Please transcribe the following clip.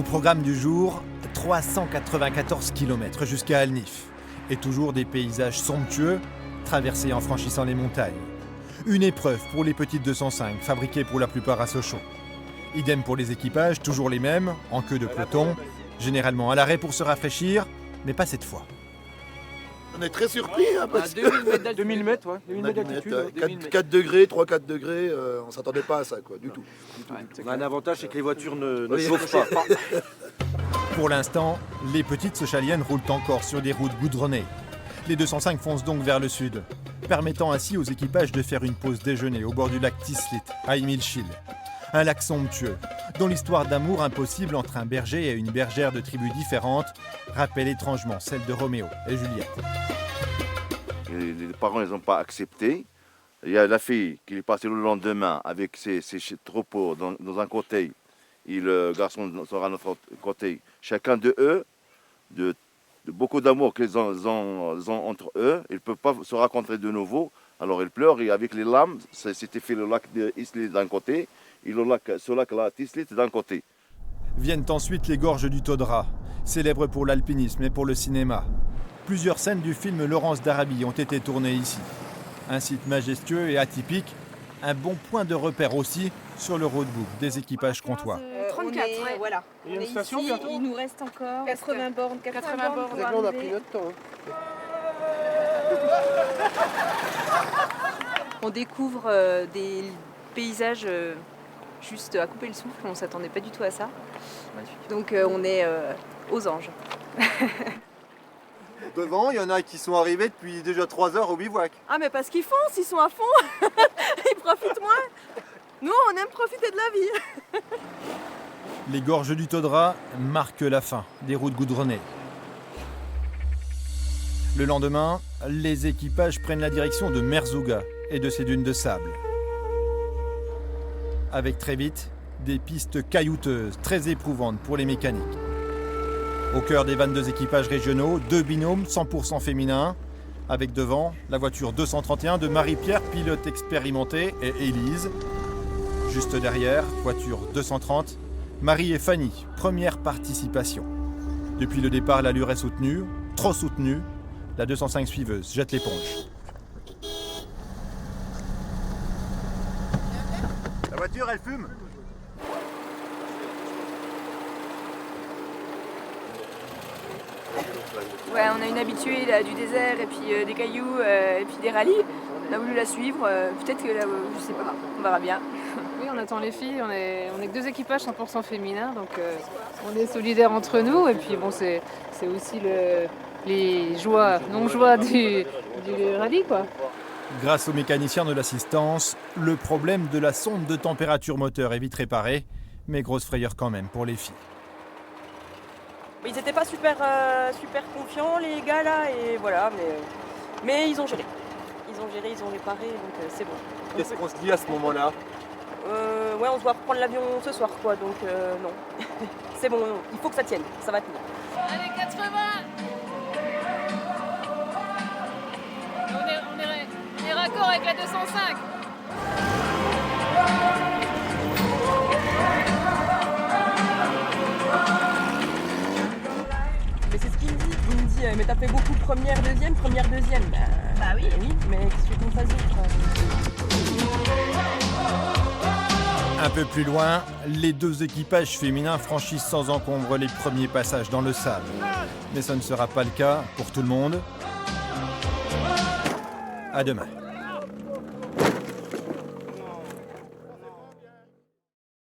programme du jour, 394 km jusqu'à Alnif. Et toujours des paysages somptueux, traversés en franchissant les montagnes. Une épreuve pour les petites 205, fabriquées pour la plupart à Sochaux. Idem pour les équipages, toujours les mêmes, en queue de peloton, généralement à l'arrêt pour se rafraîchir, mais pas cette fois. On est très surpris, hein, parce que 2000 mètres, ouais. 2000 mètres d'altitude. 4 degrés, 3-4 degrés, on s'attendait pas à ça, quoi, du tout. On a un avantage, c'est que les voitures ne Oui. chauffent pas. Pour l'instant, les petites Sochaliennes roulent encore sur des routes goudronnées. Les 205 foncent donc vers le sud, permettant ainsi aux équipages de faire une pause déjeuner au bord du lac Tislit, à Imilchil. Un lac somptueux, dont l'histoire d'amour impossible entre un berger et une bergère de tribus différentes rappelle étrangement celle de Roméo et Juliette. Les parents ne les ont pas acceptés. Il y a la fille qui est passée le lendemain avec ses troupeaux dans un côté et le garçon sera à notre côté. Chacun de eux, de beaucoup d'amour qu'ils ont entre eux, ils ne peuvent pas se rencontrer de nouveau. Alors ils pleurent et avec les larmes, c'était fait le lac de Isli d'un côté et ce lac-là, Tislit, d'un côté. Viennent ensuite les gorges du Todra, célèbres pour l'alpinisme et pour le cinéma. Plusieurs scènes du film Laurence d'Arabie ont été tournées ici. Un site majestueux et atypique, un bon point de repère aussi sur le roadbook des équipages comtois. 34, voilà. Il y a une On est station ici, bientôt. il nous reste encore 80 bornes. 80 bornes pour On a arriver. pris notre temps. On découvre des paysages juste à couper le souffle, on ne s'attendait pas du tout à ça. Donc on est aux anges. Devant, il y en a qui sont arrivés depuis déjà 3 heures au bivouac. Ah mais parce qu'ils foncent, ils sont à fond. Ils profitent moins. Nous on aime profiter de la vie. Les gorges du Todra marquent la fin des routes goudronnées. Le lendemain, les équipages prennent la direction de Merzouga et de ses dunes de sable. Avec très vite, des pistes caillouteuses, très éprouvantes pour les mécaniques. Au cœur des 22 équipages régionaux, 2 binômes 100% féminins, avec devant la voiture 231 de Marie-Pierre, pilote expérimentée, et Élise. Juste derrière, voiture 230, Marie et Fanny, première participation. Depuis le départ, l'allure est soutenue, trop soutenue. La 205 suiveuse jette l'éponge. La voiture, elle fume. Ouais, on a une habituée là, du désert et puis des cailloux et puis des rallyes. On a voulu la suivre, peut-être que là, je sais pas, on verra bien. Oui, on attend les filles, on est que 2 équipages 100% féminins, donc on est solidaires entre nous et puis bon, c'est aussi les joies, non-joies du rallye, quoi. Grâce aux mécaniciens de l'assistance, le problème de la sonde de température moteur est vite réparé, mais grosse frayeur quand même pour les filles. Ils n'étaient pas super confiants les gars là et voilà, mais ils ont géré. Ils ont réparé, donc c'est bon. Qu'est-ce qu'on se dit à ce moment-là? Ouais, on doit reprendre l'avion ce soir quoi, donc non. C'est bon, il faut que ça tienne, ça va tenir. Allez, 80. On est raccord avec la 205. Mais c'est ce qu'il me dit. Il me dit, mais t'as fait beaucoup première, deuxième. Bah oui, mais qu'est-ce qu'on fasse d'autre? Un peu plus loin, les 2 équipages féminins franchissent sans encombre les premiers passages dans le sable. Mais ça ne sera pas le cas pour tout le monde. À demain.